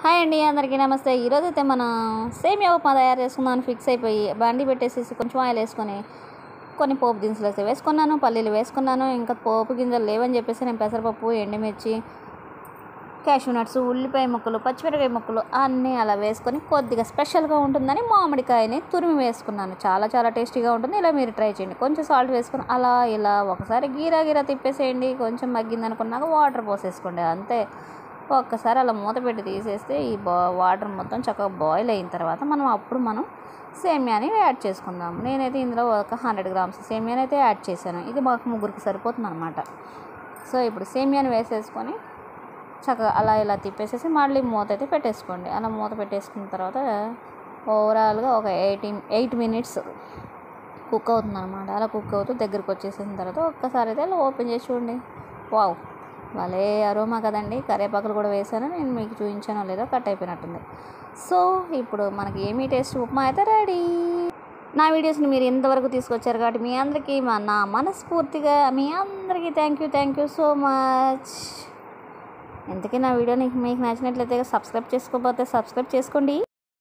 Hi అండి, అందరికీ నమస్తే. ఈరోజైతే మనం సేమియా ఉప్మా తయారు చేసుకుందామని ఫిక్స్ అయిపోయి బండి పెట్టేసేసి కొంచెం ఆయిల్ వేసుకొని కొన్ని పోపు దినుసులు అయితే వేసుకున్నాను, పల్లీలు వేసుకున్నాను. ఇంకా పోపు గింజలు లేవని చెప్పేసి నేను పెసరపప్పు, ఎండుమిర్చి, క్యాషూ నట్స్, ఉల్లిపాయ ముక్కలు, పచ్చిమిరపకాయ ముక్కలు అన్నీ అలా వేసుకొని కొద్దిగా స్పెషల్గా ఉంటుందని మామిడికాయని తురిమి వేసుకున్నాను. చాలా చాలా టేస్టీగా ఉంటుంది. ఇలా మీరు ట్రై చేయండి. కొంచెం సాల్ట్ వేసుకొని అలా ఇలా ఒకసారి గీరా గీరా తిప్పేసేయండి. కొంచెం మగ్గిందనుకున్నాక వాటర్ పోసేసుకోండి, అంతే. ఒక్కసారి అలా మూత పెట్టి తీసేస్తే ఈ వాటర్ మొత్తం చక్కగా బాయిల్ అయిన తర్వాత మనం సేమియాని యాడ్ చేసుకుందాం. నేనైతే ఇందులో ఒక 100 గ్రామ్స్ సేమియాని అయితే యాడ్ చేశాను. ఇది మాకు ముగ్గురికి సరిపోతుంది అనమాట. సో ఇప్పుడు సేమియాని వేసేసుకొని చక్కగా అలా ఇలా తిప్పేసేసి మళ్ళీ మూత అయితే పెట్టేసుకోండి. అలా మూత పెట్టేసుకున్న తర్వాత ఓవరాల్గా ఒక 8 మినిట్స్ కుక్ అవుతుంది అనమాట. అలా కుక్ అవుతూ దగ్గరికి వచ్చేసిన తర్వాత ఒక్కసారి అయితే అలా ఓపెన్ చేసి చూడండి. వావ్, భలే అరోమా కదండి. కరివేపాకులు కూడా వేసాను, నేను మీకు చూపించానో లేదో కట్ అయిపోయినట్టుంది. సో ఇప్పుడు మనకి ఏమీ టేస్ట్ ఉప్మా అయితే రెడీ. నా వీడియోస్ని మీరు ఇంతవరకు తీసుకొచ్చారు కాబట్టి మీ అందరికీ నా మనస్ఫూర్తిగా మీ అందరికీ థ్యాంక్ యూ సో మచ్. ఇంతకీ నా వీడియో మీకు నచ్చినట్లయితే సబ్స్క్రైబ్ చేసుకోకపోతే సబ్స్క్రైబ్ చేసుకోండి.